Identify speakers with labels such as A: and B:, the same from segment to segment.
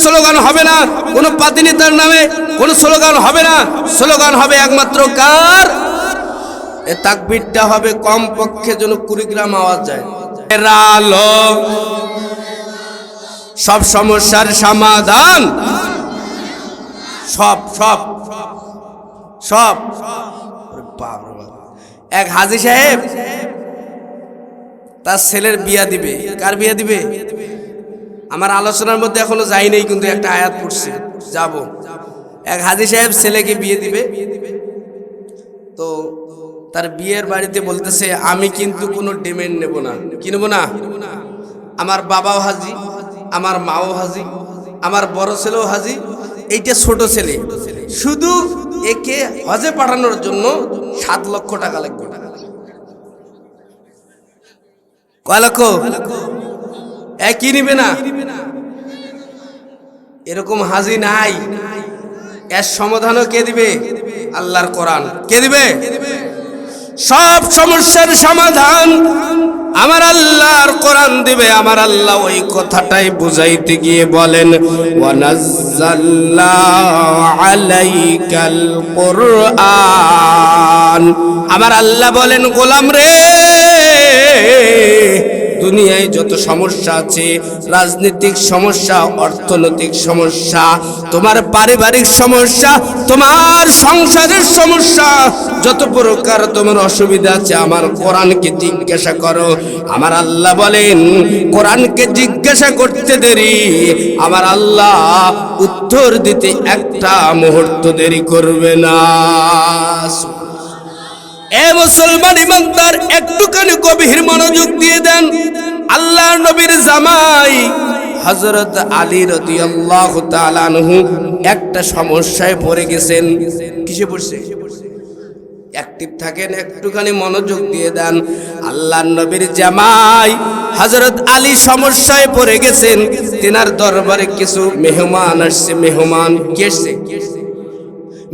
A: Slogan হবে না, কোনো পাতিনেতার নামে কোনো স্লোগান হবে না। স্লোগান হবে একমাত্র কার? এ তাকবীরটা হবে কমপক্ষে যেন 20 গ্রাম আওয়াজ যায়। আলো সব সমস্যার সমাধান, সব সব সব। এক হাজী সাহেব তার ছেলের বিয়া দিবে। কার বিয়া দিবে? আমার আলোচনার মধ্যে এখনো যাই নাই, কিন্তু একটা আয়াত পড়ছি, যাব। এক হাজী সাহেব ছেলেকে বিয়ে দিবে, তো তার বিয়ের বাড়িতে বলতেছে আমি কিন্তু কোনো ডিমান্ড নেব না। কি নেব না? আমার বাবাও হাজি, আমার মাও হাজি, আমার বড় ছেলেও হাজি, এইটা ছোট ছেলে, শুধু একে হজে পাঠানোর জন্য 7 লক্ষ টাকা লাগবে। কয় লক্ষ? একই নিবে না, এরকম হাজি নাই। এর সমাধানও কে দিবে? আল্লাহর কোরআন। কে দিবে? সব সমস্যার সমাধান আমার আল্লাহর কোরআন দিবে। আমার আল্লাহ ওই কথাটাই বুঝাইতে গিয়ে বলেন, ওয়ানাজ্জালনা আলাইকাল কুরআন। আমার আল্লাহ বলেন, গোলাম রে, দুনিয়ায় যত সমস্যা আছে, রাজনৈতিক সমস্যা, অর্থনৈতিক সমস্যা, তোমার পারিবারিক সমস্যা, তোমার সংসারের সমস্যা, যত প্রকার তোমার অসুবিধা আছে, আমার কোরআনকে জিজ্ঞাসা করো। আমার আল্লাহ বলেন, কোরআনকে জিজ্ঞাসা করতে দেরি, আমার আল্লাহ উত্তর দিতে একটা মুহূর্ত দেরি করবে না। এ মুসলমান ইমানদার, একটুখানি গভীর মনোযোগ দিয়ে দেন। আল্লাহর নবীর জামাই হযরত আলী রাদিয়াল্লাহু তাআলা আনহু একটা সমস্যায় পড়ে গেছেন। কিসে পড়ছে? অ্যাক্টিভ থাকেন, একটুখানি মনোযোগ দিয়ে দেন। আল্লাহর নবীর জামাই হযরত আলী সমস্যায় পড়ে গেছেন। তিনার দরবারে কিছু মেহমান আসছে। মেহমান কি আসছে?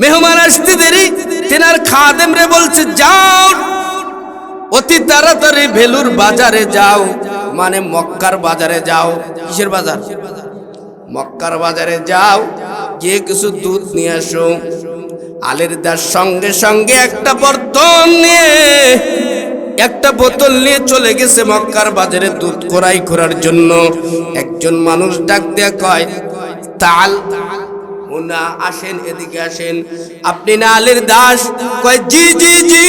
A: মেহমান আসতে দেরি, তিনার খাদেম রে বলছে, যাও অতি তাড়াতাড়ি ভেলুর বাজারে যাও, মানে মক্কার বাজারে যাও। কিসের বাজার? মক্কার বাজারে যাও, গিয়ে কিছু দুধ নিয়ে আসো। আলীর দাস সঙ্গে সঙ্গে একটা বর্তন নিয়ে, একটা বোতল নিয়ে চলে গেছে মক্কার বাজারে দুধ ক্রয় করার জন্য। একজন মানুষ ডাক দিয়ে কয়, তাল ওনা আসেন, এদিকে আসেন, আপনি না আলীর দাস? কয় জি জি জি,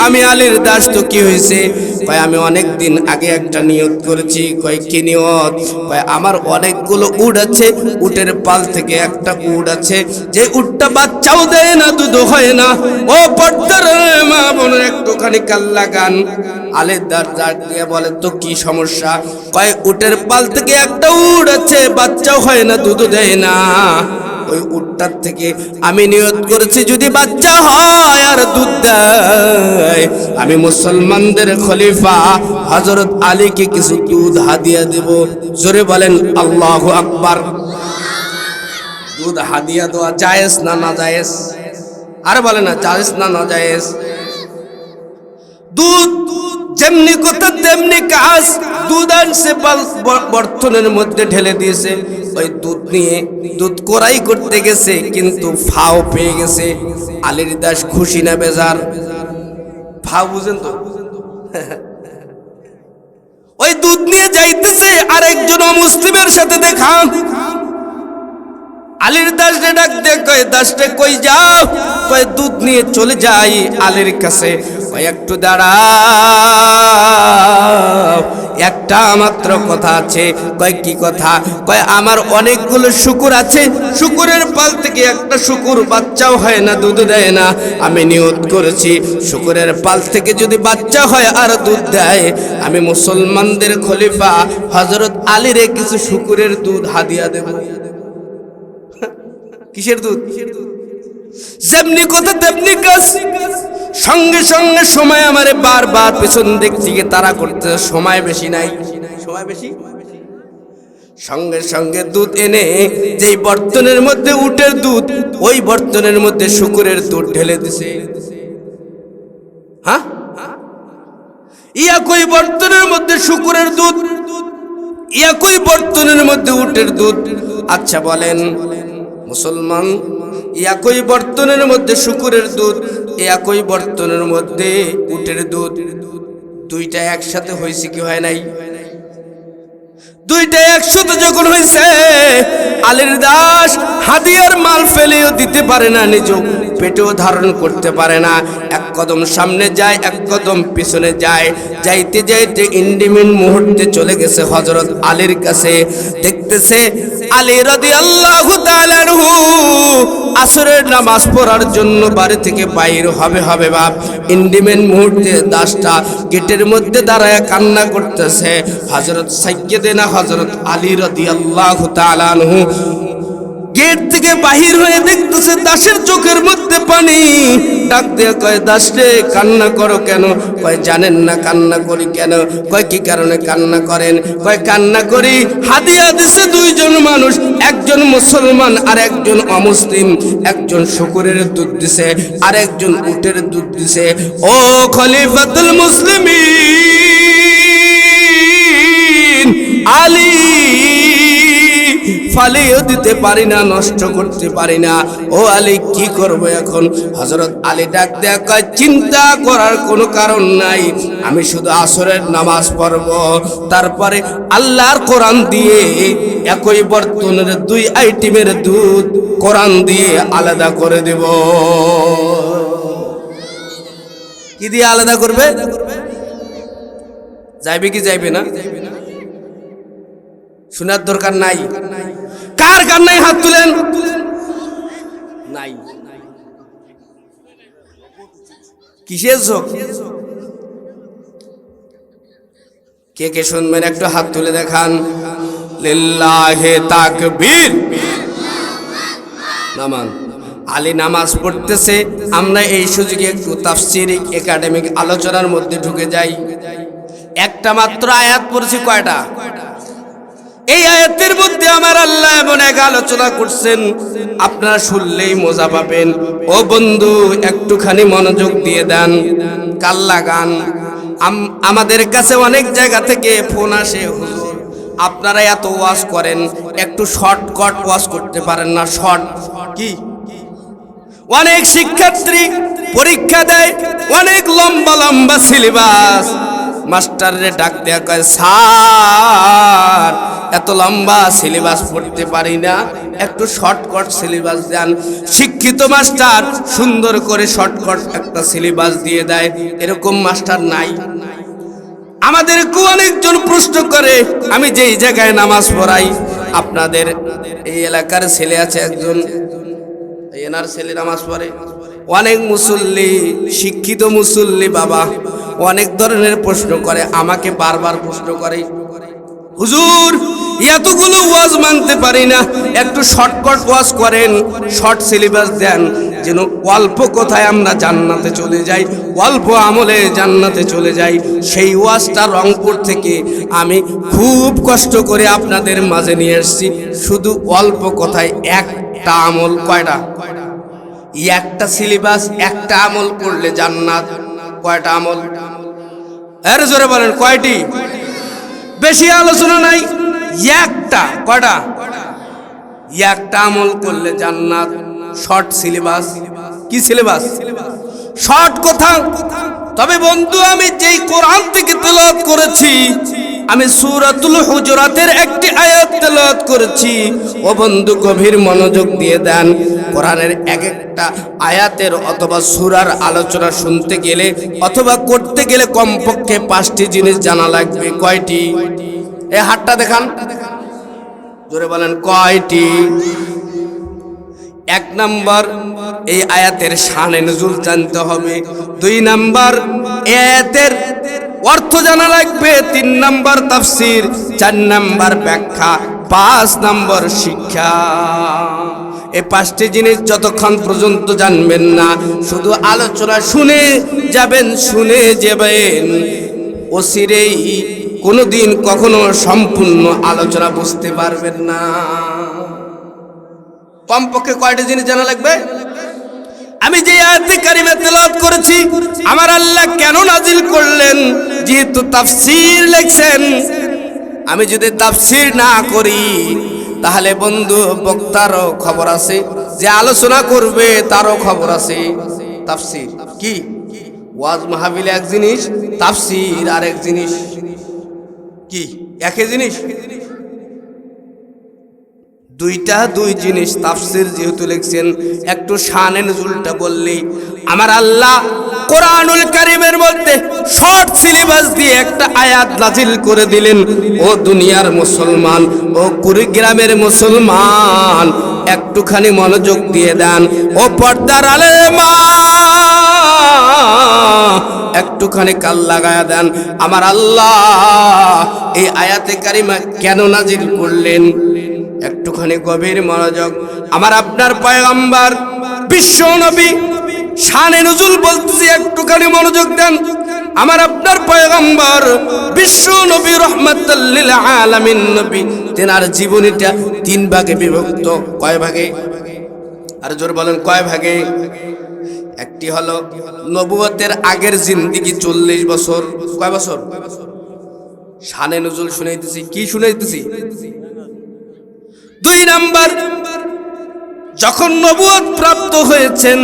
A: আমি আলীর দাস। তো কি হয়েছে? কয় আমি অনেক দিন আগে একটা নিয়ত করেছি। কয় কি নিয়ত? কয় আমার অনেকগুলো উট আছে, উটের পাল থেকে একটা উট আছে, যে উটটা বাচ্চাও দেয় না, দুধ হয় না। ও পর্দার মা বোনের একটুখানি কাল লাগান। আলীর দাস ডাক দিয়ে বলে, তো কি সমস্যা? কয় উটের পাল থেকে একটা উট আছে, বাচ্চাও হয় না, দুধও দেয় না। ওই উটটার থেকে আমি নিয়ত করেছি, যদি বাচ্চা হয় আর দুধ দেয়, আমি মুসলমানদের খলিফা হযরত আলীকে কিছু দুধ হাদিয়া দেব। জোরে বলেন আল্লাহু আকবার। দুধ হাদিয়া দেওয়া জায়েজ না নাজায়েজ? আরে বলে না, জায়েজ না নাজায়েজ? দুধ যেমনি কথা তেমনি কাজ। দুধ আনছে, বর্তনের মধ্যে ঢেলে দিয়েছে। ওই দুধ নিয়ে দুধ ক্রয় করতে গেছে, কিন্তু ফাও পেয়ে গেছে। আলীর দাস খুশি না বেজার? ফাও বুঝেন তো? ওই দুধ নিয়ে যাইতেছে, আরেকজন অমুসলিমের সাথে দেখা। আলীর দাসরে ডাক দে, কয় দাসরে কই যাও? কয় দুধ নিয়ে চলে যাই আলীর কাছে। কয় একটু দাঁড়াও, একটা মাত্র কথা আছে। কয় কি কথা? কয় আমার অনেকগুলো শুকুর আছে, শুকুরের পাল থেকে একটা শুকুর বাচ্চাও হয় না, দুধ দেয় না। আমি নিয়ত করেছি, শুকুরের পাল থেকে যদি বাচ্চা হয় আর দুধ দেয়, আমি মুসলমানদের খলিফা হযরত আলীরে কিছু শুকুরের দুধ হাদিয়া দেব। কিসের দুধ? যেমনি কথা তেমনি কাজ। সঙ্গে সঙ্গে সময় আমারে বারবার পেছন দিক থেকে তাড়া করতে, সময় বেশি নাই, সময় বেশি। সঙ্গে সঙ্গে দুধ এনে যেই বর্তনের মধ্যে উটের দুধ, ওই বর্তনের মধ্যে শুকুরের দুধ ঢেলে দিছে। হ্যাঁ, একই বর্তনের মধ্যে শুকুরের দুধ, একই বর্তনের মধ্যে উটের দুধ। আচ্ছা বলেন, মুসলমান একই বর্তনের মধ্যে শুকুরের দুধ, একই বর্তনের মধ্যে উটের দুধ, দুইটা একসাথে হয়েছে কি হয় নাই? দুইটা একসাথে যখন হয়েছে, আলীর দাস হাদিয়ার মাল ফেলেও দিতে পারে না, নিজেও পেটেও ধারণ করতে পারে না। এক কদম সামনে যায়, এক কদম পিছনে যায়। যাইতে যাইতে ইন্ডিমিন মুহূর্তে চলে গেছে হযরত আলীর কাছে। দেখতেছে আলী রাদিয়াল্লাহু তাআলা আনহু আসরের নামাজ পড়ার জন্য বাড়ি থেকে বাইর হবে বাপ। ইন্ডিমিন মুহূর্তে দাসটা গেটের মধ্যে দাঁড়ায় কান্না করতেছে। হযরত সাইয়্যিদিনা হযরত আলী রাদিয়াল্লাহু তাআলা আনহু গেট থেকে বাহির হয়ে দেখতেছে দাসের চোখের মধ্যে পানি। ডাক দিয়ে কয়, দাস রে, কান্না করো কেন? কয়, জানেন না কান্না করি কেন? কয়, কি কারণে কান্না করেন? কয়, কান্না করি, হাদিয়া দিছে দুইজন মানুষ, একজন মুসলমান আর একজন অমুসলিম। একজন শুকরের দুধ দিছে আর একজন উটের দুধ দিছে। ও খলিফাতুল মুসলিমিন আলী, ফালিও দিতে পারি না, নষ্ট করতে পারি না। ও আলী, কি করব এখন? হযরত আলী ডাক দেয়া কয়, চিন্তা করার কোনো কারণ নাই, আমি শুধু আসরের নামাজ পড়ব, তারপরে আল্লাহর কোরআন দিয়ে একই বর্তনের দুই আইটেমের দুধ কোরআন দিয়ে আলাদা করে দেব। কি দিয়ে আলাদা করবে? যাইবে কি যাইবে না? শোনার দরকার নাই। কার কার নাই হাত তুলেন? নাই। কিসের ঝোঁক? কে কে শুনবেন একটু হাত তুলে দেখান। লিল্লাহে তাকবীর। নামান আলী নামাজ পড়তেছে। আমরা এই সুযোগে একটু তাফসীরিক একাডেমিক আলোচনার মধ্যে ঢুকে যাই। একটা মাত্র আয়াত পড়ছি। কয়টা? এই আয়াতের মধ্যে আমার আল্লাহ এমন এক আলোচনা করছেন, আপনারা শুনলেই মজা পাবেন। ও বন্ধু, একটুখানি মনোযোগ দিয়ে দেন, কাল লাগান। আমাদের কাছে অনেক জায়গা থেকে ফোন আসে, হুজুর আপনারা এত ওয়াজ করেন, একটু শর্টকাট ওয়াজ করতে পারেন না? শর্ট কি? অনেক শিক্ষার্থী পরীক্ষা দেয়, অনেক লম্বা লম্বা সিলেবাস। মাস্টাররে ডাক দেয়া কয়, স্যার এত লম্বা সিলেবাস পড়তে পারি না, একটু শর্টকাট সিলেবাস দেন। শিক্ষিত মাস্টার সুন্দর করে শর্টকাট একটা সিলেবাস দিয়ে দেয়, এরকম মাস্টার নাই। আমাদেরকে অনেকজন প্রশ্ন করে, আমি যেই জায়গায় নামাজ পড়াই, আপনাদের এই এলাকার ছেলে আছে একজন, এনার ছেলে নামাজ পড়ে। অনেক মুসল্লি, শিক্ষিত মুসল্লি বাবা অনেক ধরনের প্রশ্ন করে, আমাকে বারবার প্রশ্ন করে, হুজুর এতগুলো ওয়াজ মানতে পারি না, একটু শর্টকাট ওয়াজ করেন, শর্ট সিলেবাস দেন, যেন অল্প কথায় আমরা জান্নাতে চলে যাই, অল্প আমলে জান্নাতে চলে যাই। সেই ওয়াজটা রংপুর থেকে আমি খুব কষ্ট করে আপনাদের মাঝে নিয়ে এসেছি। শুধু অল্প কথায় একটা আমল। কয়টা? একটা সিলেবাস, একটা আমল করলে জান্নাত। কয়টা আমল? এর জোরে বলেন, কয়টি? বেশি আলোচনা নাই, একটা। কয়টা? একটা আমল করলে জান্নাত। Short syllabus. কি সিলেবাস? শর্ট কথা। তবে বন্ধু, আমি যেই কোরআন থেকে তেলাওয়াত করেছি, আমি সূরাতুল হুজুরাতের একটি আয়াত তেলাওয়াত করেছি। ও বন্ধু, গভীর মনোযোগ দিয়ে দেন। কোরআনের এক একটা আয়াতের অথবা সূরার আলোচনা শুনতে গেলে অথবা করতে গেলে কমপক্ষে 5টি জিনিস জানা লাগবে। কয়টি? এই হাতটা দেখান, জোরে বলেন, কয়টি? 1 নাম্বার, এই আয়াতের শানে নুজুল জানতে হবে। 2 নাম্বার, আয়াতের অর্থ জানা লাগবে। 3 নাম্বার তাফসীর, 4 নাম্বার ব্যাখ্যা, 5 নাম্বার শিক্ষা। এই 5টি জিনিস যতক্ষণ পর্যন্ত জানবেন না, শুধু আলোচনা শুনে যাবেন, অচিরেই কোনোদিন কখনো সম্পূর্ণ আলোচনা বুঝতে পারবেন না। কমপক্ষে কয়টি জিনিস জানা লাগবে? আমি যে আয়াতে কারিমা তেলাওয়াত করেছি, আমার আল্লাহ কেন নাজিল করলেন? যেহেতু তাফসীর লিখছেন, আমি যদি তাফসীর না করি তাহলে বন্ধু বক্তারও খবর আছে, যে আলোচনা করবে তারও খবর আছে। তাফসীর কি? ওয়াজ মাহফিল এক জিনিস, তাফসীর আরেক জিনিস। কি একই জিনিস? দুই জিনিস। তাফসীর যেহেতু লিখছেন, একটু শানে নুজুলটা বললেই আমার আল্লাহ কোরআনুল কারীমের মধ্যে শর্ট সিলেবাস দিয়ে একটা আয়াত নাজিল করে দিলেন। ও দুনিয়ার মুসলমান, ও কুড়িগ্রামের মুসলমান, একটুখানি মনোযোগ দিয়ে দেন। ও পর্দার আলের মা, একটুখানি কাল লাগায়া দেন। আমার আল্লাহ এই আয়াতে কারিমা কেন নাজিল করলেন? একটুখানি গভীর মনোযোগ। আমার আপনার পয়গম্বর বিশ্ব নবী শানে নুজুল বলতেছি, একটুখানি মনোযোগ দেন। আমার আপনার পয়গম্বর বিশ্ব নবী রহমাতুল লিল আলামিন নবী, তেনার জীবনীটা 3 ভাগে বিভক্ত। কয় ভাগে? আর জোর বলেন কয় ভাগে? একটি হলো নবুয়তের আগের জিন্দেগি 40 বছর। কয় বছর? শানে নুজুল শুনাইতেছি। কি শুনাইতেছি? 2 নাম্বার, যখন নবুয়ত প্রাপ্ত হয়েছেন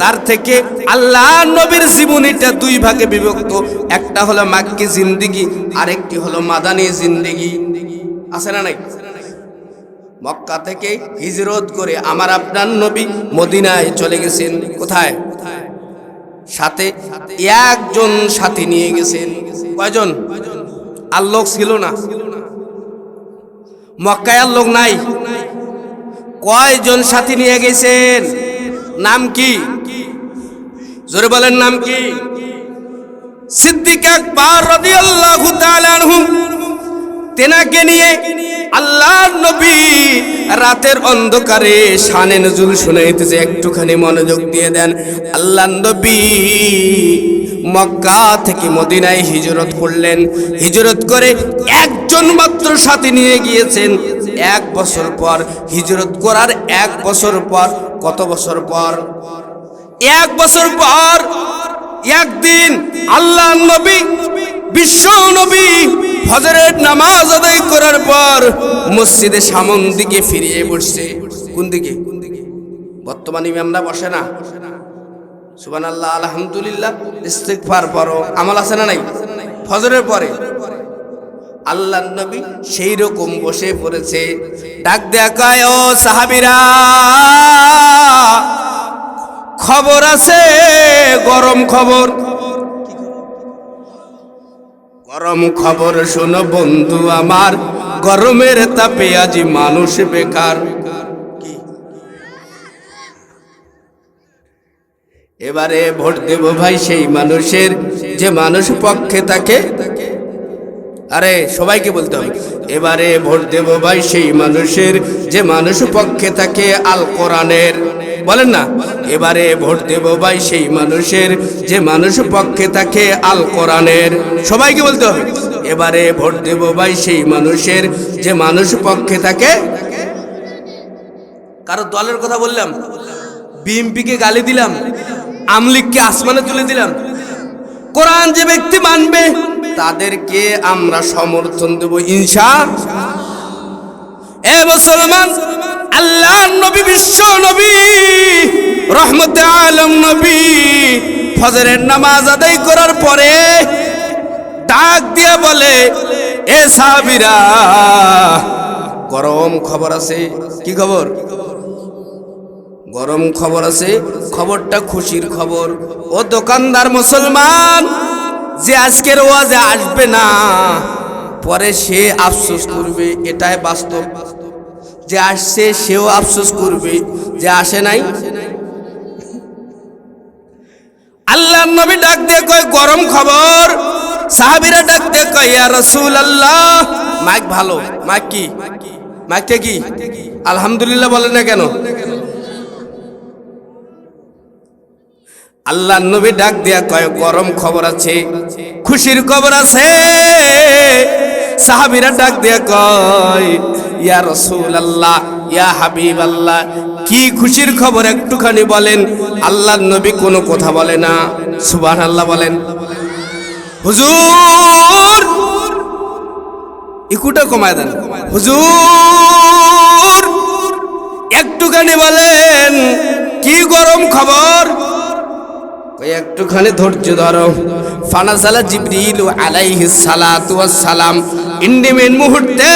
A: তার থেকে আল্লাহ নবীর জীবনীটা 2 ভাগে বিভক্ত। একটা হলো মাক্কি জিন্দেগি, আরেকটি হলো মাদানী জিন্দেগি। আছে না নাই? মক্কা থেকে হিজরত করে আমার আপনার নবী মদিনায় চলে গেছেন। কোথায়? সাথে একজন সাথী নিয়ে গেছেন। কয়জন? আর লোক ছিল না, মক্কায় আর লোক নাই। কয়জন সাথী নিয়ে গেছেন? নাম কি? জোরে বলেন নাম কি? সিদ্দিক আকবর রাদিয়াল্লাহু তাআলা আনহু, তেনাকে নিয়ে আল্লাহর নবী রাতের অন্ধকারে শানে নুজুল শুনাইতেছে। একটুখানি মনোযোগ দিয়ে দেন। আল্লাহর নবী মক্কা থেকে মদিনায় হিজরত করলেন। হিজরত করে একজন মাত্র সাথী নিয়ে গিয়েছেন। 1 বছর পর, হিজরত করার 1 বছর পর, কত বছর পর? 1 বছর পর একদিন আল্লাহর নবী বিশ্ব নবী ফজরের নামাজ আদায় করার পর মসজিদে সামন দিকে ফিরিয়ে বসছে। কোন দিকে? বর্তমানে ইমামরা বসে না। সুবহানাল্লাহ, আলহামদুলিল্লাহ, ইস্তিগফার পড়ো, আমল আছে না নাই? ফজরের পরে আল্লাহর নবী সেই রকম বসে পড়েছে। ডাক দেয়া কয়, ও সাহাবীরা, খবর আছে, গরম খবর। গরম খবর শোনো বন্ধু আমার, গরমের তাপে আজ মানুষ বেকার। এবারে ভোট দেব ভাই সেই মানুষের যে মানুষ পক্ষে থাকে। আরে সবাইকে বলতে হবে, এবারে ভোট দেব ভাই সেই মানুষের যে মানুষ পক্ষে থাকে আল কোরআনের। বলেন না, এবারে ভোট দেব ভাই সেই মানুষের যে মানুষ পক্ষে থাকে আল কোরআনের। সবাইকে বলতে হবে, এবারে ভোট দেব ভাই সেই মানুষের যে মানুষ পক্ষে থাকে। কারো দলের কথা বললাম, বিএনপিকে গালি দিলাম, আমলিগকে আসমানে তুলে দিলাম। কোরআন যে ব্যক্তি মানবে তাদেরকে আমরা সমর্থন দেব ইনশাআল্লাহ। এ মুসলমান, আল্লাহর নবী বিশ্ব নবী রহমতে আলম নবী ফজরের নামাজ আদায় করার পরে ডাক দিয়ে বলে, এ সাহাবীরা, গরম খবর আছে। কি খবর? গরম খবর আছে। খবরটা খুশির খবর। ও দোকানদার মুসলমান, যে আজকের ওয়াজে আসবে না পরে সে আফসোস করবে, এটাই বাস্তব। যে আসছে সেও আফসোস করবে, যে আসে নাই। আল্লাহর নবী ডাক দিয়ে কয়, গরম খবর। সাহাবীরা ডাক দিয়ে কয়, ইয়া রাসূলুল্লাহ। মাইক ভালো, মাইক কি? মাইকটা কি? আলহামদুলিল্লাহ বলেন না কেন? আল্লাহর নবী ডাক দিয়া কয়, গরম খবর আছে, খুশির খবর আছে। সাহাবীরা ডাক দিয়া কয়, ইয়া রাসূলুল্লাহ, ইয়া হাবিবাল্লাহ, কি খুশির খবর একটুখানি বলেন। আল্লাহর নবী কোনো কথা বলে না। সুবহানাল্লাহ বলেন। হুজুর, ইকুটা কমায় দেন। হুজুর, একটুখানি বলেন কি গরম খবর? একটুখানি ধৈর্য ধরো। ফানাজালা জিবরিল আলাইহিস সালাতু ওয়াস সালাম, ইন্ডিমেন মুহূর্তে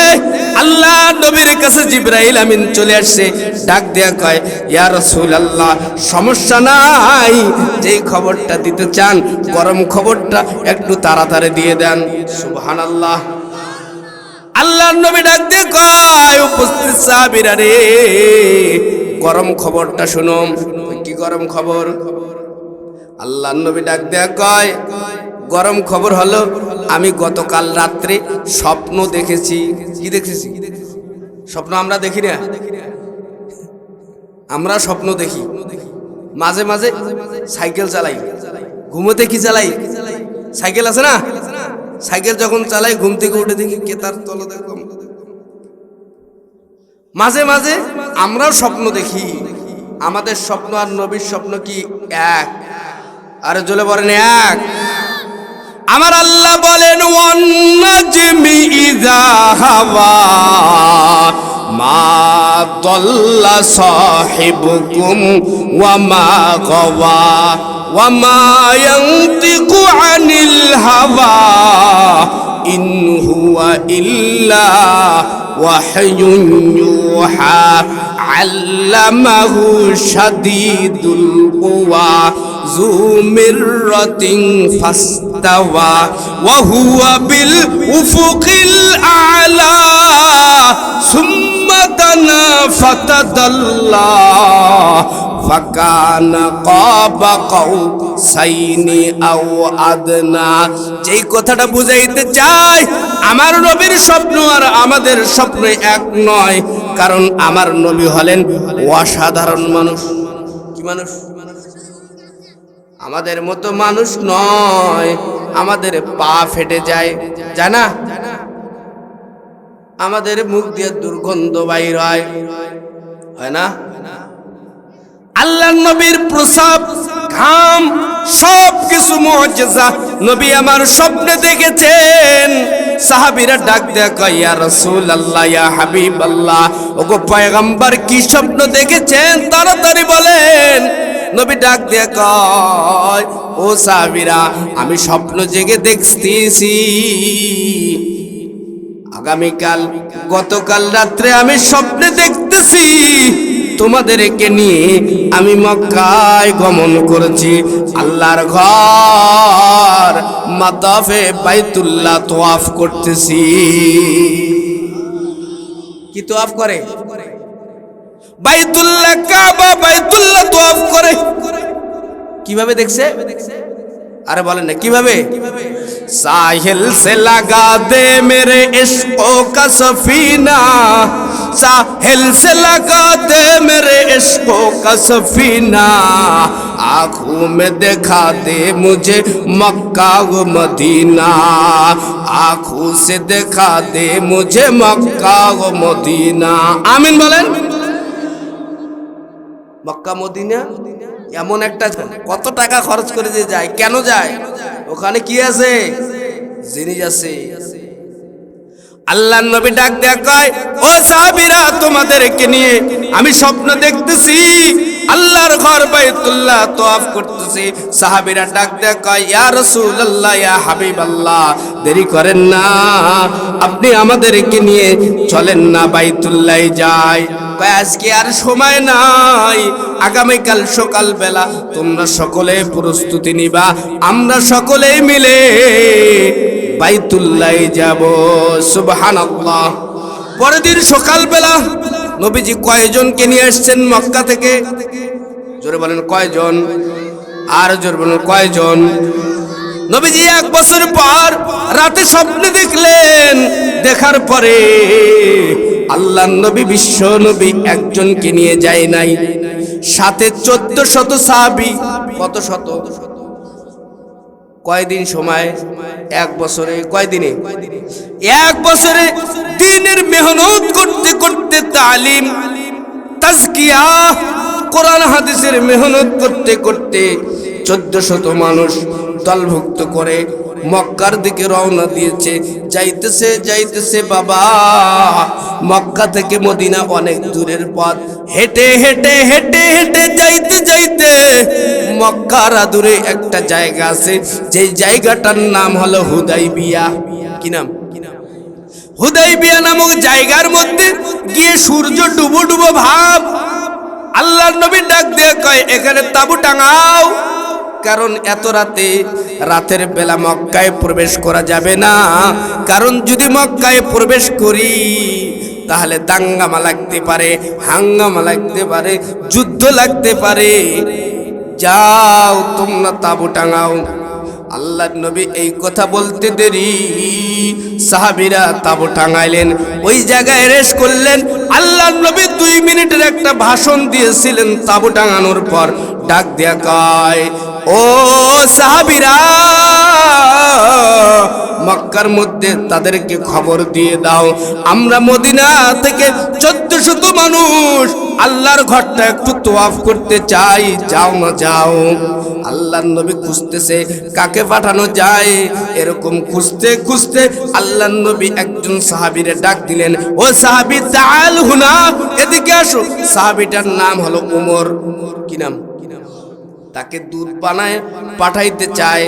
A: আল্লাহ নবীর কাছে জিবরাইল আমিন চলে আসছে, ডাক দেয়া কয়, ইয়া রাসূলুল্লাহ, সমস্যা নাই, যেই খবরটা দিতে চান গরম খবরটা একটু তাড়াতাড়ি দিয়ে দেন। সুবহানাল্লাহ। আল্লাহর নবী ডাক দিয়ে কয়, উপস্থিত সাহাবীরা রে, গরম খবরটা শুনো। কি গরম খবর? আল্লাহর নবী ডাক দেয়া কয়, গরম খবর হলো আমি গতকাল রাত্রে স্বপ্ন দেখেছি। কি দেখেছি? স্বপ্ন আমরা দেখি না? আমরা স্বপ্ন দেখি, মাঝে মাঝে সাইকেল চালাই, ঘুমোতে কি চালাই? সাইকেল আছে না? সাইকেল যখন চালাই ঘুম থেকে উঠে দেখি কেতার তলা দেখলাম। মাঝে মাঝে আমরাও স্বপ্ন দেখি। আমাদের স্বপ্ন আর নবীর স্বপ্ন কি এক? আরে জলে বলেন এক। আমার আল্লাহ বলেন, ওয়ান নাজমি ইযা হাওয়া মা দাল্লা সাহিবুকুম ওয়া মা গাওয়া ওয়া মা ইয়ানতিকু আনিল হাওয়া ইন হুয়া ইল্লা ওয়াহয়ুন ইউহা আল্লামাহু শাদীদুল কুওয়া যু মিররাতিন ফাস্তাওয়া ওয়া হুয়া বিল উফুকিল আ'লা সুম্মা দানা ফাতাদাল্লা ফাকানা কাবা কাউসাইনি আও আদনা। যেই কথাটা বুঝাইতে চাই, আমার নবীর স্বপ্ন আর আমাদের স্বপ্ন এক নয়, কারণ আমার নবী হলেন অসাধারণ মানুষ। কি মানুষ? আমাদের মতো মানুষ নয়। আমাদের পা ফেটে যায়, জানা? আমাদের মুখ দিয়ে দুর্গন্ধ বাইর হয়, হয় না? আল্লাহর নবীর প্রসাব, ঘাম, সব কিছু মুআজিজা নবী আমার স্বপ্নে দেখেছেন। সাহাবীরা ডাক দেয়া কয়, ইয়া রাসূলুল্লাহ, ইয়া হাবিবাল্লাহ, ওগো পয়গম্বর কি স্বপ্ন দেখেছেন? তাড়াতাড়ি বলেন। নবী ডাক দেয়া কয়, ও সাহাবীরা, আমি স্বপ্ন জেগে দেখতেছি আগামীকাল, গতকাল রাত্রে আমি স্বপ্নে দেখতেছি তোমাদেরকে নিয়ে আমি মক্কায় গমন করেছি, আল্লাহর ঘর মাতাফে বাইতুল্লাহ তওয়াফ করতেছি। কি তওয়াফ করে? বাইতুল্লাহ, কাবা, বাইতুল্লাহ তওয়াফ করে। কিভাবে দেখছে? আরে বলেন না কিভাবে? साहिल से लगा दे मेरे इश्क़ों का सफीना, साहिल से लगा दे मेरे इश्क़ों का सफीना, आँखों में दिखा दे मुझे मक्का व मदीना, आँखों से दिखा दे मुझे मक्का व मदीना। आमीन बोलें। মক্কা মদিনা এমন একটা, কত টাকা খরচ করে যে যায়, কেন যায়? ওখানে কি আছে? জিনিস আছে। আল্লাহর নবী ডাক দেয়া কয়, ও সাহাবীরা, তোমাদেরকে নিয়ে আমি স্বপ্ন দেখতেছি আল্লাহর ঘর বাইতুল্লাহ তওয়াফ করতেছি। সাহাবীরা ডাক দেয়া কয়, ইয়া রাসূলুল্লাহ, ইয়া হাবিবাল্লাহ, দেরি করেন না, আপনি আমাদেরকে নিয়ে চলেন না, বাইতুল্লাহ যাই। আজকে আর সময় নাই, আগামীকাল সকালবেলা তোমরা সকলে প্রস্তুতি নিবা, আমরা সকলে মিলে বাইতুল্লাহ যাব। সুবহানাল্লাহ। পরের দিন সকালবেলা নবীজি কয়জনকে নিয়ে আসছেন মক্কা থেকে? জোরে বলেন কয়জন? আর জোরে বলেন কয়জন? নবীজি 1 বছর পর রাতে স্বপ্নে দেখলেন। দেখার পরে আল্লাহর নবী, বিশ্ব নবী একজনকে নিয়ে যায় নাই, সাথে 1400 সাহাবী। কত শত? কয়দিন সময়? 1 বছরে। কয়দিনে? 1 বছরে দ্বীনের মেহনত করতে করতে, তালিম, তাজকিয়া, কোরআন হাদিসের মেহনত করতে করতে 1400 মানুষ দলভুক্ত করে মক্কার দিকে রওনা দিয়েছে। যাইতেছে যাইতেছে বাবা, মক্কা থেকে মদিনা অনেক দূরের পথ। হেঁটে হেঁটে হেঁটে হেঁটে যাইতে যাইতে মক্কার দূরে একটা জায়গা আছে, যেই জায়গাটার নাম হলো হুদাইবিয়া। কি নাম? হুদাইবিয়া নামক জায়গার মধ্যে গিয়ে সূর্য ডুবো ডুবো ভাব। আল্লাহর নবী ডাক দিয়ে কয়, এখানে তাঁবু টাঙাও, কারণ এত রাতে, রাতের বেলা মক্কায় প্রবেশ করা যাবে না। কারণ যদি মক্কায় প্রবেশ করি তাহলে দাঙ্গামা লাগতে পারে, হাঙ্গামা লাগতে পারে, যুদ্ধ লাগতে পারে। যাও তোমরা তাঁবু টাঙাও। আল্লাহর নবী এই কথা বলতে দেরি, সাহাবীরা তাঁবু টাঙাইলেন, ওই জায়গায় রেস্ট করলেন। আল্লাহর নবী 2 মিনিটের একটা ভাষণ দিয়েছিলেন তাঁবু টাঙানোর পর। ডাক দিয়া কয়, ও সাহাবীরা, মক্কার মধ্যে তাদেরকে খবর দিয়ে দাও, আমরা মদিনা থেকে 1400 মানুষ আল্লাহর ঘরটা একটু তোয়াফ করতে চাই, যাও না যাও। আল্লাহর নবী খুঁজতেছে কাকে পাঠানো যায়। এরকম খুঁজতে খুঁজতে আল্লাহর নবী একজন সাহাবীরে ডাক দিলেন, ও সাহাবী তাআল হুনা, এদিকে আসো। সাহাবীটার নাম হলো উমর। কি নাম? তাকে দুধ বানায় পাঠাইতে চায়।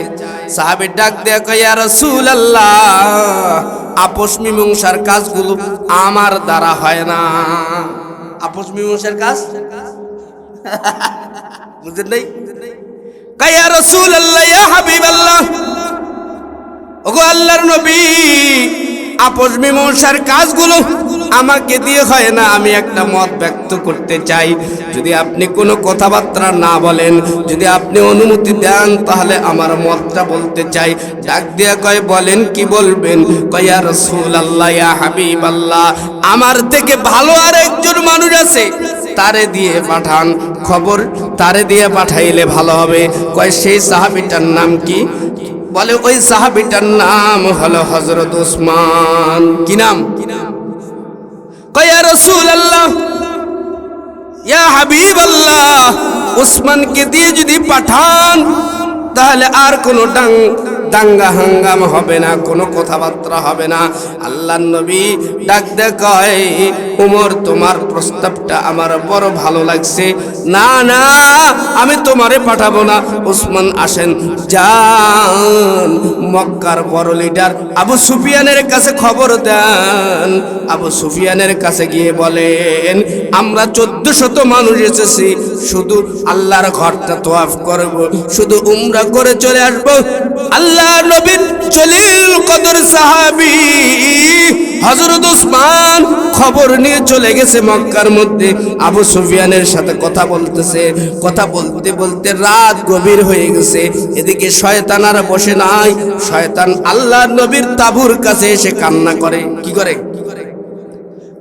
A: সাহাবী ডাক দেয়া কয়, ইয়া রাসূলুল্লাহ, আপোষ মীমাংসার কাজগুলো আমার দ্বারা হয় না। আপোষ মীমাংসার কাজ বুঝেন নাই? কয়, ইয়া রাসূলুল্লাহ, ইয়া হাবিবাল্লাহ, ওগো আল্লাহর নবী, আপোষ মীমাংসার কাজগুলো আমাকে দিয়ে হয় না। আমি একটা মত ব্যক্ত করতে চাই, যদি আপনি কোনো কথাবার্তা না বলেন, যদি আপনি অনুমতি দেন, তাহলে আমার মতটা বলতে চাই। ডাক দিয়া কয়, বলেন কি বলবেন? কয়, ইয়া রাসূলুল্লাহ, ইয়া হাবিবাল্লাহ, আমার থেকে ভালো আর একজন মানুষ আছে, তারে দিয়ে পাঠান খবর, তারে দিয়ে পাঠাইলে ভালো হবে। কয়, সেই সাহাবীটার নাম কি? বলে, ওই সাহাবীটার নাম হলো হযরত উসমান। কি নাম? কয়, ইয়া রাসূলুল্লাহ, ইয়া হাবিবাল্লাহ, উসমানকে দিয়ে যদি পাঠান তাহলে আর কোনো দাঙ্গা হাঙ্গাম হবে না, কোনো কথাবার্তা হবে না। আল্লাহর নবী ডাক দিয়ে কয়, উমর, তোমার প্রস্তাবটা আমার বড় ভালো লাগছে। না না, আমি তোমারে পাঠাবো না। উসমান আসেন, যান মক্কার বড় লিডার আবু সুফিয়ানের কাছে খবর দেন। আবু সুফিয়ানের কাছে গিয়ে বলেন, আমরা 1400 মানুষ এসেছি, শুধু আল্লাহর ঘরটা তোয়াফ করব, শুধু উমরা করে চলে আসবো। আল্লাহর নবীর জলিল কদর সাহাবী হযরত উসমান খবর নিয়ে চলে গেছে মক্কার মধ্যে। আবু সুফিয়ানের সাথে কথা বলতেছে, কথা বলতে বলতে রাত গভীর হয়ে গেছে। এদিকে শয়তান আর বসে নাই, শয়তান আল্লাহর নবীর তাঁবুর কাছে এসে কান্না করে। কি করে?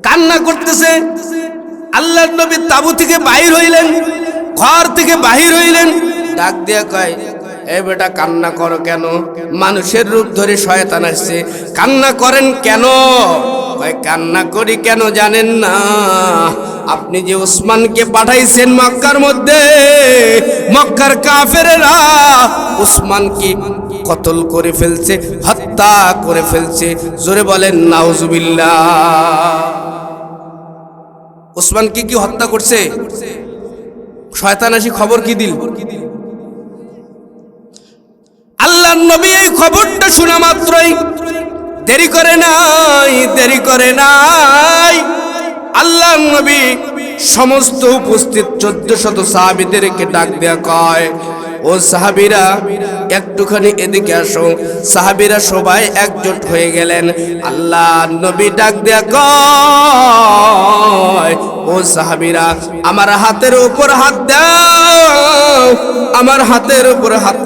A: কান্না করতেছে। আল্লাহর নবী তাঁবু থেকে বাহির হইলেন, ঘর থেকে বাহির হইলেন, ডাক দিয়া কয়, এ বেটা, কান্না করো কেন? মানুষের রূপ ধরে শয়তান আসছে, কান্না করেন কেন? কয়, কান্না করি কেন জানেন না? আপনি যে উসমানকে পাঠাইছেন মক্কার মধ্যে, মক্কার কাফেররা উসমানকে কতল করে ফেলছে, হত্যা করে ফেলছে। জোরে বলেন নাউজুবিল্লাহ। উসমানকে কি হত্যা করছে? শয়তান আসি খবর কি দিল? আল্লাহর নবী এই খবরটা শোনা মাত্রই দেরি করে নাই, দেরি করে নাই। আল্লাহর নবী সমস্ত উপস্থিত 1400 সাহাবীদেরকে ডাক দেয়া কয়, ও সাহাবীরা, একটুখানি এদিকে আসো। সাহাবীরা সবাই একজোট হয়ে গেলেন। আল্লাহর নবী ডাক দেয়া কয়, ও সাহাবীরা, আমার হাতের উপর হাত দাও, আমার হাতের উপর হাত